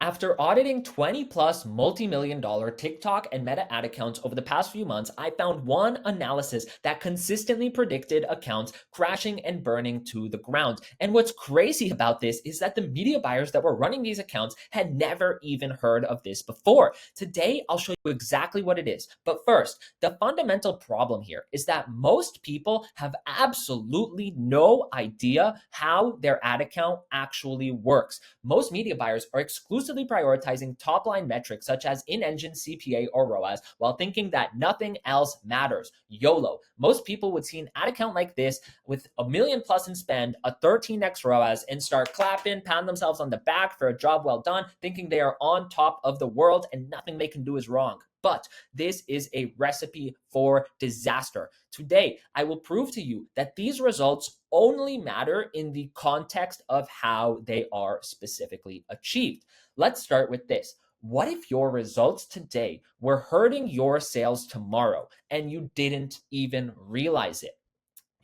After auditing 20 plus multi-million dollar TikTok and Meta ad accounts over the past few months, I found one analysis that consistently predicted accounts crashing and burning to the ground. And what's crazy about this is that the media buyers that were running these accounts had never even heard of this before. Today, I'll show you exactly what it is. But first, the fundamental problem here is that most people have absolutely no idea how their ad account actually works. Most media buyers are exclusively prioritizing top line metrics such as in engine CPA or ROAS while thinking that nothing else matters. YOLO. Most people would see an ad account like this with a million plus in spend, a 13x ROAS, and start clapping, pound themselves on the back for a job well done, thinking they are on top of the world and nothing they can do is wrong. But this is a recipe for disaster. Today, I will prove to you that these results only matter in the context of how they are specifically achieved. Let's start with this. What if your results today were hurting your sales tomorrow and you didn't even realize it?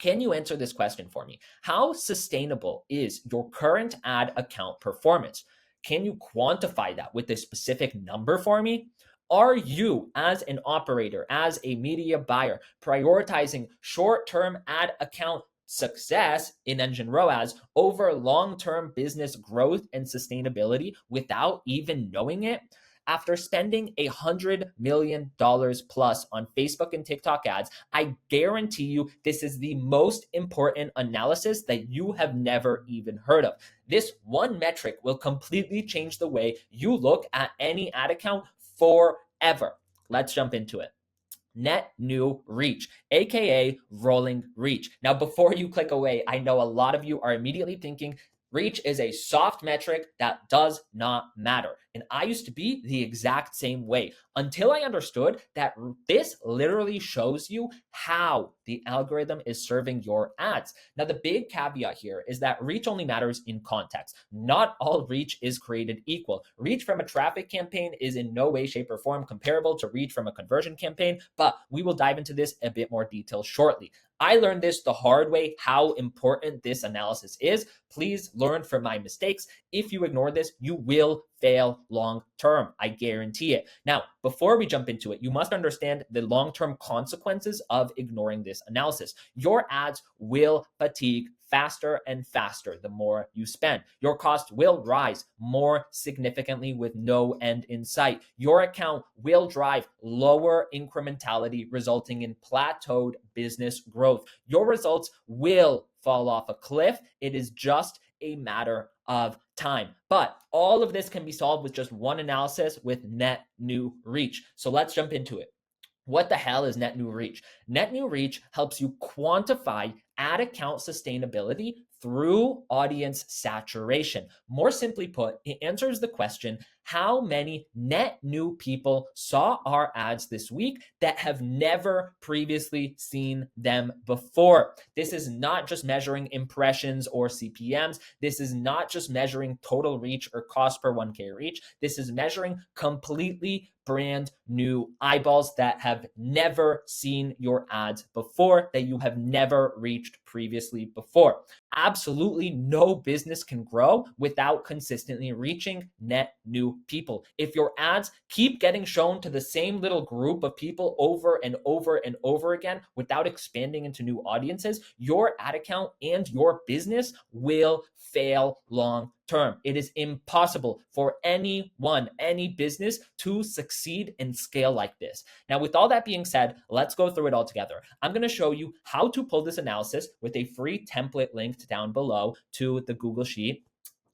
Can you answer this question for me? How sustainable is your current ad account performance? Can you quantify that with a specific number for me? Are you, as an operator, as a media buyer, prioritizing short term ad account success in engine ROAS over long term business growth and sustainability without even knowing it? After spending $100 million plus on Facebook and TikTok ads, I guarantee you this is the most important analysis that you have never even heard of. This one metric will completely change the way you look at any ad account forever. Let's jump into it. Net new reach, aka rolling reach. Now, before you click away, I know a lot of you are immediately thinking reach is a soft metric that does not matter. And I used to be the exact same way until I understood that this literally shows you how the algorithm is serving your ads. Now, the big caveat here is that reach only matters in context. Not all reach is created equal. Reach from a traffic campaign is in no way, shape, or form comparable to reach from a conversion campaign, but we will dive into this in a bit more detail shortly. I learned this the hard way, how important this analysis is. Please learn from my mistakes. If you ignore this, you will fail long term. I guarantee it. Now, before we jump into it, you must understand the long term consequences of ignoring this analysis. Your ads will fatigue faster and faster the more you spend. Your cost will rise more significantly with no end in sight. Your account will drive lower incrementality, resulting in plateaued business growth. Your results will fall off a cliff. It is just a matter of time. But all of this can be solved with just one analysis with net new reach. So let's jump into it. What the hell is net new reach? Net new reach helps you quantify ad account sustainability through audience saturation. More simply put, it answers the question, how many net new people saw our ads this week that have never previously seen them before? This is not just measuring impressions or CPMs. This is not just measuring total reach or cost per 1K reach. This is measuring completely brand new eyeballs that have never seen your ads before, that you have never reached previously before. Absolutely no business can grow without consistently reaching net new people. If your ads keep getting shown to the same little group of people over and over and over again without expanding into new audiences, your ad account and your business will fail long term. It is impossible for anyone, any business to succeed and scale like this. Now, with all that being said, let's go through it all together. I'm going to show you how to pull this analysis with a free template linked down below to the Google Sheet.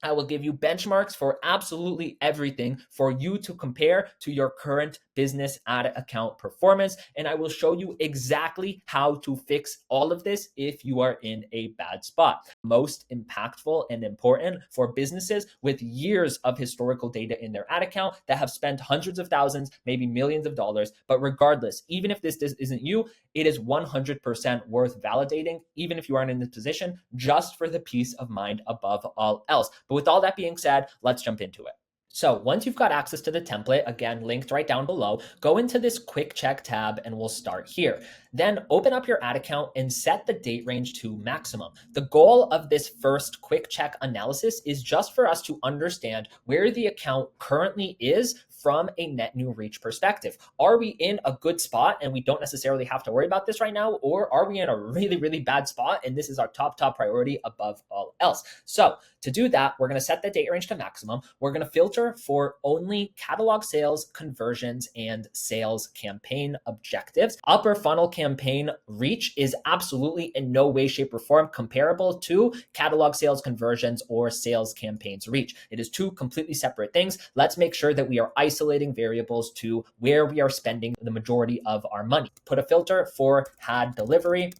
I will give you benchmarks for absolutely everything for you to compare to your current business ad account performance. And I will show you exactly how to fix all of this if you are in a bad spot. Most impactful and important for businesses with years of historical data in their ad account that have spent hundreds of thousands, maybe millions of dollars. But regardless, even if this isn't you, it is 100% worth validating, even if you aren't in this position, just for the peace of mind above all else. But with all that being said, let's jump into it. So once you've got access to the template, again, linked right down below, go into this quick check tab and we'll start here. Then open up your ad account and set the date range to maximum. The goal of this first quick check analysis is just for us to understand where the account currently is from a net new reach perspective. Are we in a good spot and we don't necessarily have to worry about this right now? Or are we in a really, really bad spot and this is our top priority above all else? So to do that, we're going to set the date range to maximum. We're going to filter for only catalog sales, conversions, and sales campaign objectives. Upper funnel campaign reach is absolutely in no way, shape, or form comparable to catalog sales, conversions, or sales campaigns reach. It is two completely separate things. Let's make sure that we are isolating variables to where we are spending the majority of our money. Put a filter for had delivery.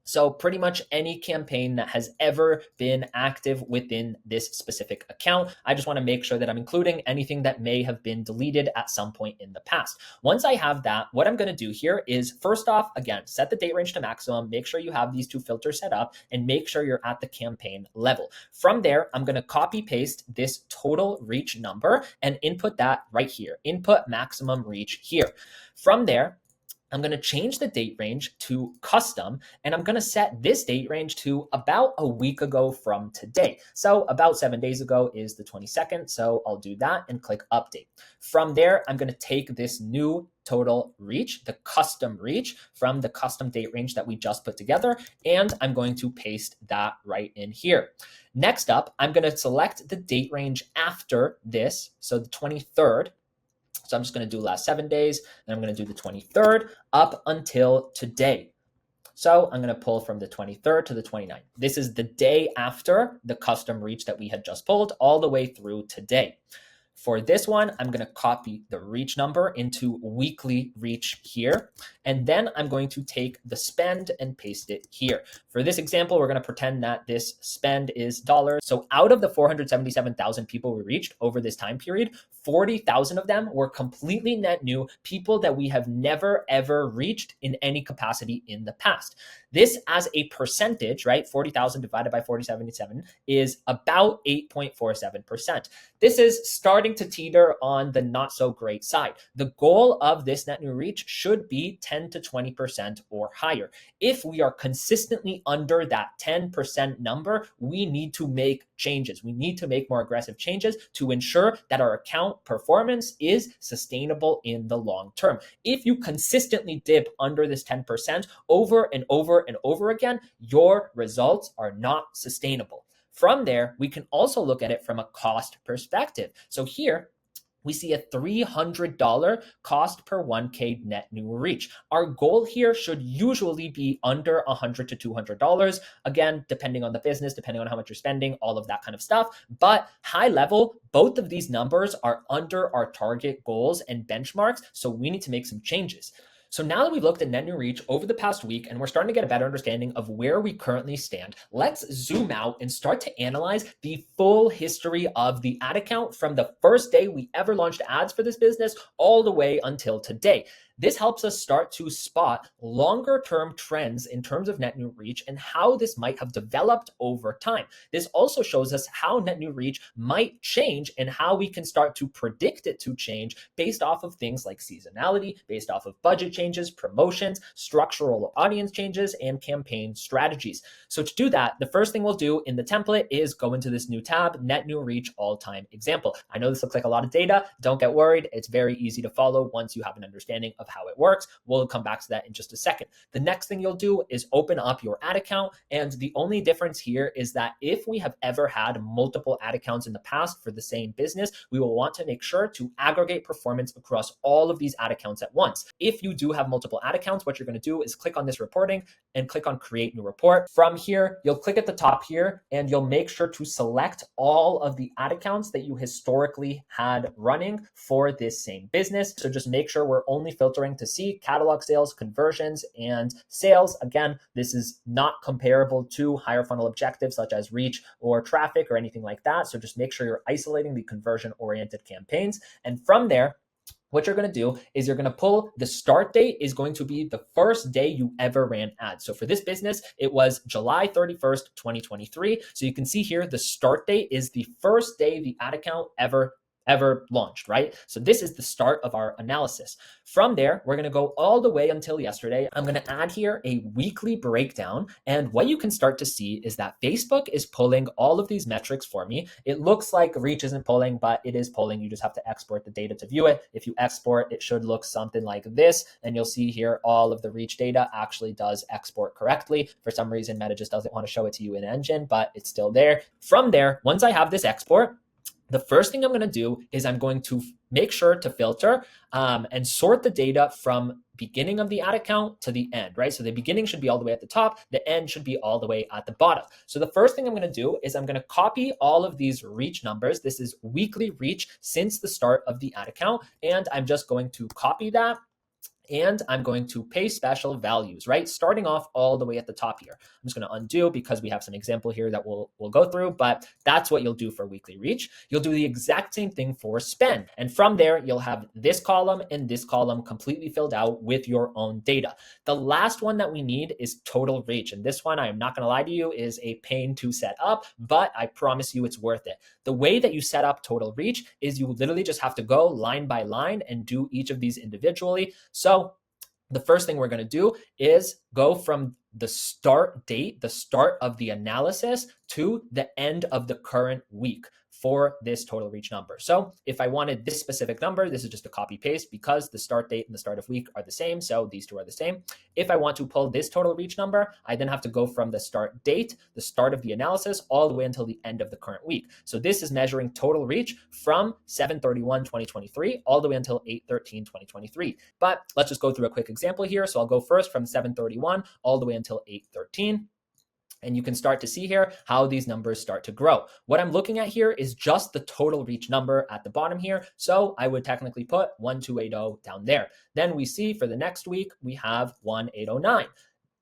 So pretty much any campaign that has ever been active within this specific account. I just want to make sure that I'm including anything that may have been deleted at some point in the past. Once I have that, what I'm going to do here is first off, again, set the date range to maximum, make sure you have these two filters set up, and make sure you're at the campaign level. From there, I'm going to copy paste this total reach number and input that right here, input maximum reach here. From there, I'm going to change the date range to custom, and I'm going to set this date range to about a week ago from today. So about 7 days ago is the 22nd. So I'll do that and click update. From there, I'm going to take this new total reach, the custom reach from the custom date range that we just put together, and I'm going to paste that right in here. Next up, I'm going to select the date range after this. So the 23rd. So I'm just going to do last 7 days, and I'm going to do the 23rd up until today. So I'm going to pull from the 23rd to the 29th. This is the day after the custom reach that we had just pulled all the way through today. For this one, I'm going to copy the reach number into weekly reach here. And then I'm going to take the spend and paste it here. For this example, we're going to pretend that this spend is dollars. So out of the 477,000 people we reached over this time period, 40,000 of them were completely net new people that we have never, ever reached in any capacity in the past. This as a percentage, right? 40,000 divided by 477 is about 8.47%. This is starting to teeter on the not so great side. The goal of this net new reach should be 10 to 20% or higher. If we are consistently under that 10% number, we need to make changes. We need to make more aggressive changes to ensure that our account performance is sustainable in the long term. If you consistently dip under this 10% over and over and over again, your results are not sustainable. From there, we can also look at it from a cost perspective. So here, we see a $300 cost per 1K net new reach. Our goal here should usually be under $100 to $200. Again, depending on the business, depending on how much you're spending, all of that kind of stuff. But high level, both of these numbers are under our target goals and benchmarks. So we need to make some changes. So now that we've looked at net new reach over the past week and we're starting to get a better understanding of where we currently stand, let's zoom out and start to analyze the full history of the ad account from the first day we ever launched ads for this business all the way until today. This helps us start to spot longer term trends in terms of net new reach and how this might have developed over time. This also shows us how net new reach might change and how we can start to predict it to change based off of things like seasonality, based off of budget changes, promotions, structural audience changes, and campaign strategies. So to do that, the first thing we'll do in the template is go into this new tab, net new reach all-time example. I know this looks like a lot of data. Don't get worried. It's very easy to follow once you have an understanding of how it works. We'll come back to that in just a second. The next thing you'll do is open up your ad account. And the only difference here is that if we have ever had multiple ad accounts in the past for the same business, we will want to make sure to aggregate performance across all of these ad accounts at once. If you do have multiple ad accounts, what you're going to do is click on this reporting and click on create new report. From here, you'll click at the top here and you'll make sure to select all of the ad accounts that you historically had running for this same business. So just make sure we're only filtering to see catalog sales, conversions, and sales. Again, this is not comparable to higher funnel objectives such as reach or traffic or anything like that. So just make sure you're isolating the conversion-oriented campaigns. And from there, what you're going to do is you're going to pull the start date is going to be the first day you ever ran ads. So for this business, it was July 31st, 2023. So you can see here, the start date is the first day the ad account ever ever launched, right? So this is the start of our analysis. From there, we're going to go all the way until yesterday. I'm going to add here a weekly breakdown. And what you can start to see is that Facebook is pulling all of these metrics for me. It looks like reach isn't pulling, but it is pulling. You just have to export the data to view it. If you export, it should look something like this. And you'll see here all of the reach data actually does export correctly. For some reason, Meta just doesn't want to show it to you in Engine, but it's still there. From there, once I have this export, the first thing I'm going to do is I'm going to make sure to filter and sort the data from beginning of the ad account to the end, right? So the beginning should be all the way at the top. The end should be all the way at the bottom. So the first thing I'm going to do is I'm going to copy all of these reach numbers. This is weekly reach since the start of the ad account. And I'm just going to copy that. And I'm going to pay special values, right? Starting off all the way at the top here. I'm just going to undo because we have some example here that we'll go through, but that's what you'll do for weekly reach. You'll do the exact same thing for spend. And from there, you'll have this column and this column completely filled out with your own data. The last one that we need is total reach. And this one, I'm not going to lie to you, is a pain to set up, but I promise you it's worth it. The way that you set up total reach is you literally just have to go line by line and do each of these individually. So the first thing we're going to do is go from the start date, the start of the analysis, to the end of the current week for this total reach number. So if I wanted this specific number, this is just a copy paste because the start date and the start of week are the same. So these two are the same. If I want to pull this total reach number, I then have to go from the start date, the start of the analysis, all the way until the end of the current week. So this is measuring total reach from 7/31/2023 all the way until 8/13/2023. But let's just go through a quick example here. So I'll go first from 7/31 all the way until 8/13. And you can start to see here how these numbers start to grow. What I'm looking at here is just the total reach number at the bottom here. So I would technically put 1280 down there. Then we see for the next week, we have 1809.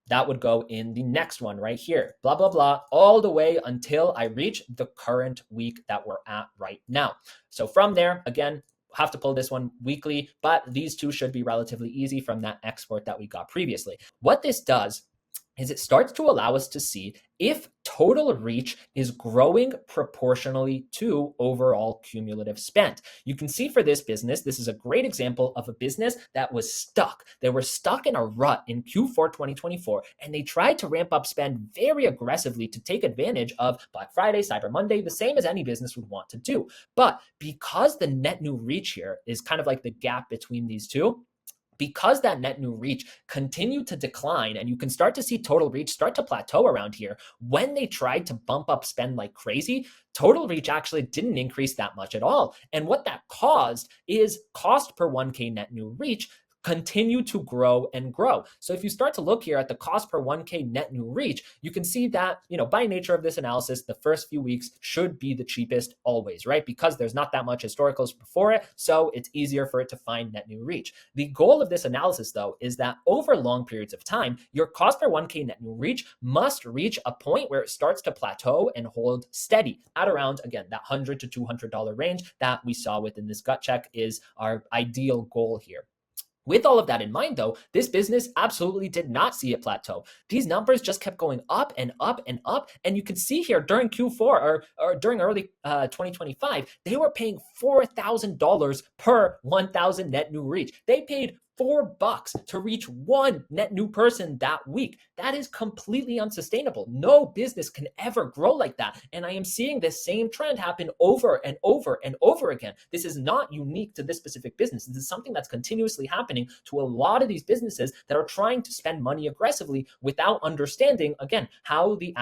That would go in the next one right here, blah, blah, blah, all the way until I reach the current week that we're at right now. So from there, again, have to pull this one weekly, but these two should be relatively easy from that export that we got previously. What this does is it starts to allow us to see if total reach is growing proportionally to overall cumulative spend. You can see for this business, this is a great example of a business that was stuck. They were stuck in a rut in Q4 2024, and they tried to ramp up spend very aggressively to take advantage of Black Friday, Cyber Monday, the same as any business would want to do. But because the net new reach here is kind of like the gap between these two, because that net new reach continued to decline, and you can start to see total reach start to plateau around here, when they tried to bump up spend like crazy, total reach actually didn't increase that much at all. And what that caused is cost per 1K net new reach continue to grow and grow. So if you start to look here at the cost per 1K net new reach, you can see that, by nature of this analysis, the first few weeks should be the cheapest always, right? Because there's not that much historicals before it, so it's easier for it to find net new reach. The goal of this analysis, though, is that over long periods of time, your cost per 1K net new reach must reach a point where it starts to plateau and hold steady at around, again, that $100 to $200 range that we saw within this gut check is our ideal goal here. With all of that in mind, though, this business absolutely did not see it plateau. These numbers just kept going up and up and up. And you can see here during Q4 or during early 2025, they were paying $4,000 per 1,000 net new reach. They paid $4 to reach one net new person that week. That is completely unsustainable. No business can ever grow like that. And I am seeing this same trend happen over and over and over again. This is not unique to this specific business. This is something that's continuously happening to a lot of these businesses that are trying to spend money aggressively without understanding, again, how the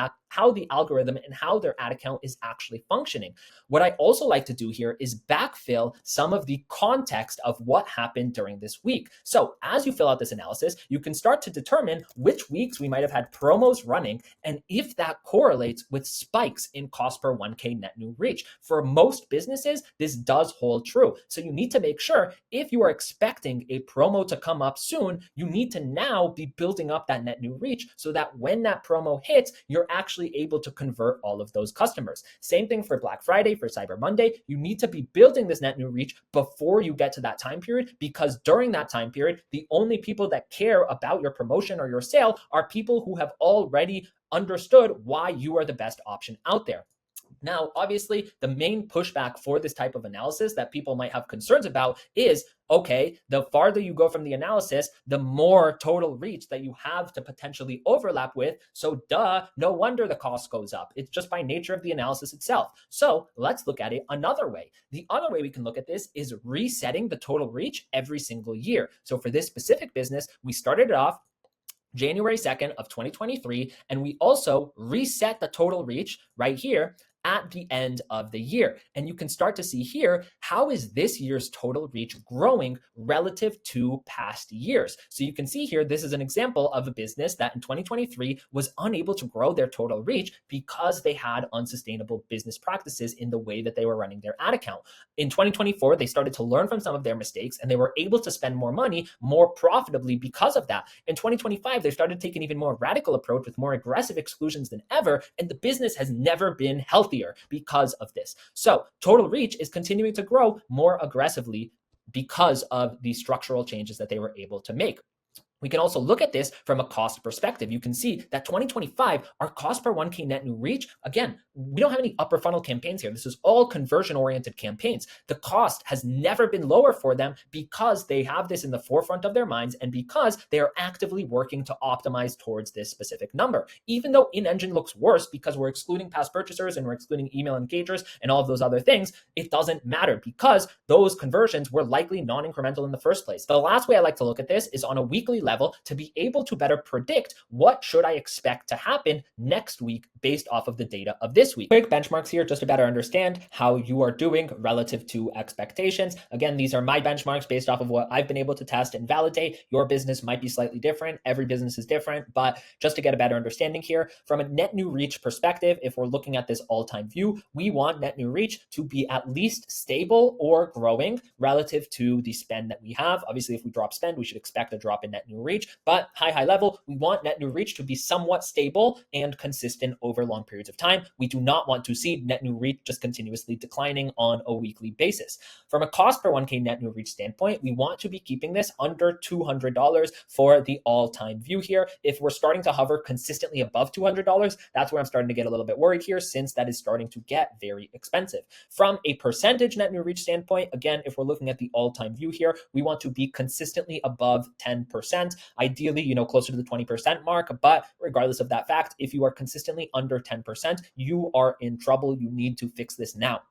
algorithm and how their ad account is actually functioning. What I also like to do here is backfill some of the context of what happened during this week. So as you fill out this analysis, you can start to determine which weeks we might have had promos running and if that correlates with spikes in cost per 1K net new reach. For most businesses, this does hold true. So you need to make sure if you are expecting a promo to come up soon, you need to now be building up that net new reach so that when that promo hits, you're actually able to convert all of those customers. Same thing for Black Friday, for Cyber Monday. You need to be building this net new reach before you get to that time period, because during that time period, the only people that care about your promotion or your sale are people who have already understood why you are the best option out there. Now, obviously, the main pushback for this type of analysis that people might have concerns about is, okay, the farther you go from the analysis, the more total reach that you have to potentially overlap with. So, no wonder the cost goes up. It's just by nature of the analysis itself. So, let's look at it another way. The other way we can look at this is resetting the total reach every single year. So, for this specific business, we started it off January 2nd of 2023, and we also reset the total reach right here at the end of the year. And you can start to see here, how is this year's total reach growing relative to past years? So you can see here, this is an example of a business that in 2023 was unable to grow their total reach because they had unsustainable business practices in the way that they were running their ad account. In 2024, they started to learn from some of their mistakes and they were able to spend more money more profitably because of that. In 2025, they started taking an even more radical approach with more aggressive exclusions than ever, and the business has never been healthier because of this. So total reach is continuing to grow more aggressively because of the structural changes that they were able to make. We can also look at this from a cost perspective. You can see that 2025, our cost per 1K net new reach, again, we don't have any upper funnel campaigns here. This is all conversion oriented campaigns. The cost has never been lower for them because they have this in the forefront of their minds and because they are actively working to optimize towards this specific number. Even though in-engine looks worse because we're excluding past purchasers and we're excluding email engagers and all of those other things, it doesn't matter because those conversions were likely non-incremental in the first place. The last way I like to look at this is on a weekly level to be able to better predict what should I expect to happen next week based off of the data of this week. Quick benchmarks here just to better understand how you are doing relative to expectations. Again, these are my benchmarks based off of what I've been able to test and validate. Your business might be slightly different. Every business is different, but just to get a better understanding here, from a net new reach perspective, if we're looking at this all-time view, we want net new reach to be at least stable or growing relative to the spend that we have. Obviously, if we drop spend, we should expect a drop in net new reach. But high level, we want net new reach to be somewhat stable and consistent over long periods of time. We do not want to see net new reach just continuously declining on a weekly basis. From a cost per 1K net new reach standpoint, we want to be keeping this under $200 for the all-time view here. If we're starting to hover consistently above $200, that's where I'm starting to get a little bit worried here, since that is starting to get very expensive. From a percentage net new reach standpoint, again, if we're looking at the all-time view here, we want to be consistently above 10%. Ideally, closer to the 20% mark. But regardless of that fact, if you are consistently under 10%, you are in trouble. You need to fix this now.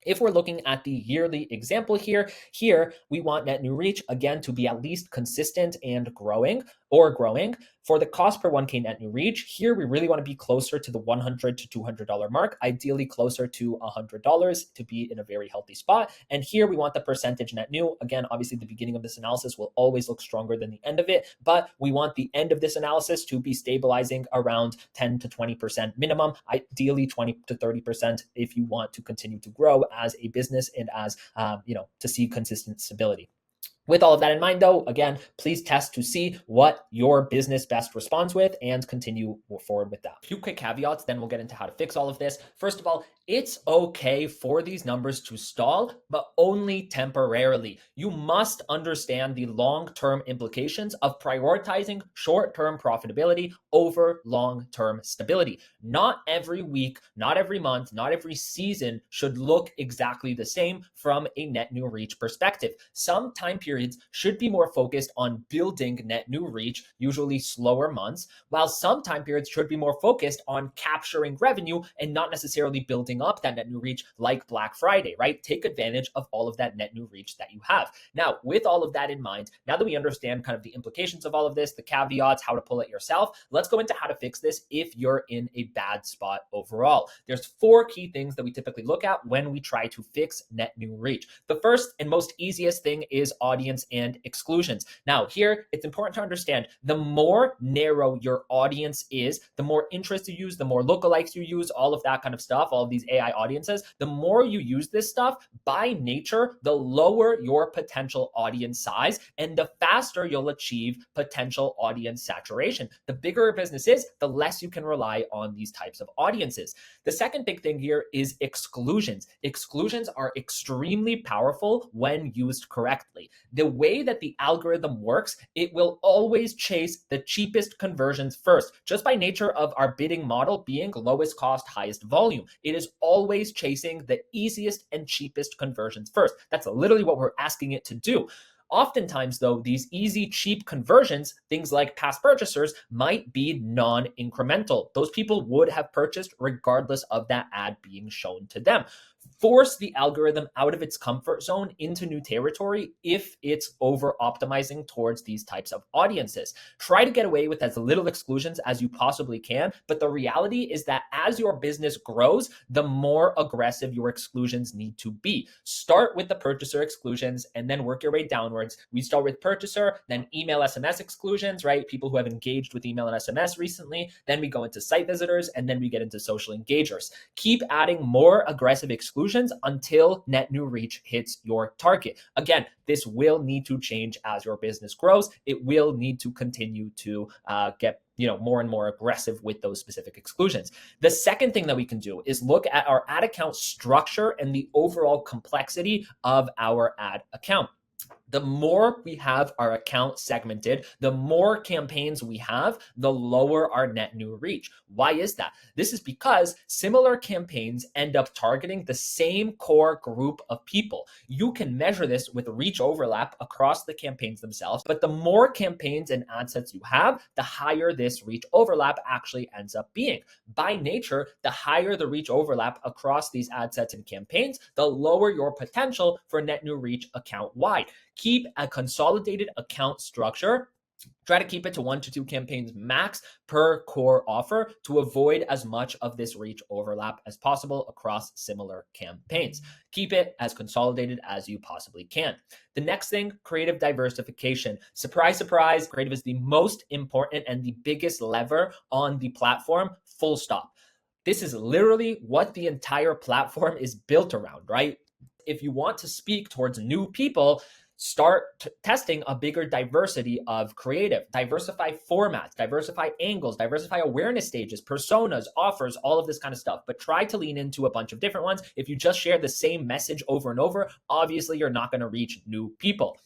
If we're looking at the yearly example here we want net new reach, again, to be at least consistent and growing. For the cost per 1K net new reach, here we really want to be closer to the $100 to $200 mark, ideally closer to $100 to be in a very healthy spot. And here we want the percentage net new. Again, obviously the beginning of this analysis will always look stronger than the end of it, but we want the end of this analysis to be stabilizing around 10 to 20% minimum, ideally 20 to 30% if you want to continue to grow as a business and as, to see consistent stability. With all of that in mind, though, again, please test to see what your business best responds with and continue forward with that. A few quick caveats, then we'll get into how to fix all of this. First of all, it's okay for these numbers to stall, but only temporarily. You must understand the long-term implications of prioritizing short-term profitability over long-term stability. Not every week, not every month, not every season should look exactly the same from a net new reach perspective. Some time periods should be more focused on building net new reach, usually slower months, while some time periods should be more focused on capturing revenue and not necessarily building up that net new reach like Black Friday, right? Take advantage of all of that net new reach that you have. Now, with all of that in mind, now that we understand kind of the implications of all of this, the caveats, how to pull it yourself, let's go into how to fix this if you're in a bad spot overall. There's 4 key things that we typically look at when we try to fix net new reach. The first and most easiest thing is audience and exclusions. Now, here, it's important to understand the more narrow your audience is, the more interest you use, the more lookalikes you use, all of that kind of stuff, all of these AI audiences, the more you use this stuff, by nature, the lower your potential audience size and the faster you'll achieve potential audience saturation. The bigger a business is, the less you can rely on these types of audiences. The second big thing here is exclusions. Exclusions are extremely powerful when used correctly. The way that the algorithm works, it will always chase the cheapest conversions first, just by nature of our bidding model being lowest cost, highest volume. It is always chasing the easiest and cheapest conversions first. That's literally what we're asking it to do. Oftentimes, though, these easy, cheap conversions, things like past purchasers, might be non incremental. Those people would have purchased regardless of that ad being shown to them. Force the algorithm out of its comfort zone into new territory if it's over optimizing towards these types of audiences. Try to get away with as little exclusions as you possibly can, but the reality is that as your business grows, the more aggressive your exclusions need to be. Start with the purchaser exclusions and then work your way downwards. We start with purchaser, then email SMS exclusions, right? People who have engaged with email and SMS recently. Then we go into site visitors, and then we get into social engagers. Keep adding more aggressive exclusions until net new reach hits your target. Again, this will need to change as your business grows. It will need to continue to get more and more aggressive with those specific exclusions. The second thing that we can do is look at our ad account structure and the overall complexity of our ad account. The more we have our account segmented, the more campaigns we have, the lower our net new reach. Why is that? This is because similar campaigns end up targeting the same core group of people. You can measure this with reach overlap across the campaigns themselves, but the more campaigns and ad sets you have, the higher this reach overlap actually ends up being. By nature, the higher the reach overlap across these ad sets and campaigns, the lower your potential for net new reach account wide. Keep a consolidated account structure. Try to keep it to 1 to 2 campaigns max per core offer to avoid as much of this reach overlap as possible across similar campaigns. Keep it as consolidated as you possibly can. The next thing, creative diversification. Surprise, surprise, creative is the most important and the biggest lever on the platform, full stop. This is literally what the entire platform is built around, right? If you want to speak towards new people, start testing a bigger diversity of creative. Diversify formats, diversify angles, diversify awareness stages, personas, offers, all of this kind of stuff. But try to lean into a bunch of different ones. If you just share the same message over and over, obviously you're not going to reach new people.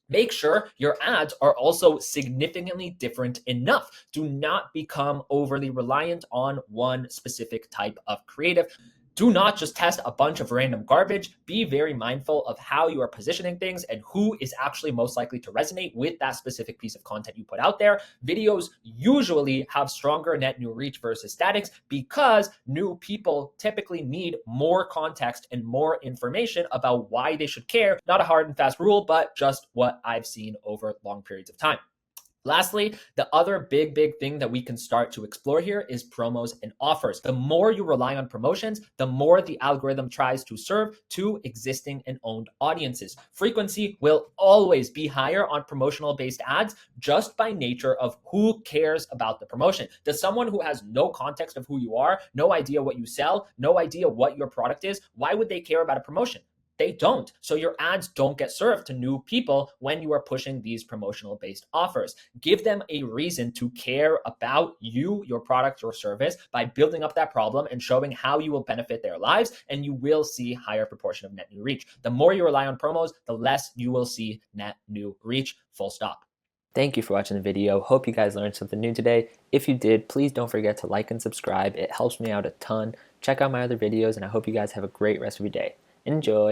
Make sure your ads are also significantly different enough. Do not become overly reliant on one specific type of creative. Do not just test a bunch of random garbage. Be very mindful of how you are positioning things and who is actually most likely to resonate with that specific piece of content you put out there. Videos usually have stronger net new reach versus statics because new people typically need more context and more information about why they should care. Not a hard and fast rule, but just what I've seen over long periods of time. Lastly, the other big thing that we can start to explore here is promos and offers. The more you rely on promotions, the more the algorithm tries to serve to existing and owned audiences. Frequency will always be higher on promotional based ads just by nature of who cares about the promotion. Does someone who has no context of who you are, no idea what you sell, no idea what your product is, why would they care about a promotion? They don't. So your ads don't get served to new people when you are pushing these promotional based offers. Give them a reason to care about you, your product or service by building up that problem and showing how you will benefit their lives, and you will see higher proportion of net new reach. The more you rely on promos, the less you will see net new reach, full stop. Thank you for watching the video. Hope you guys learned something new today. If you did, please don't forget to like and subscribe. It helps me out a ton. Check out my other videos, and I hope you guys have a great rest of your day. Enjoy.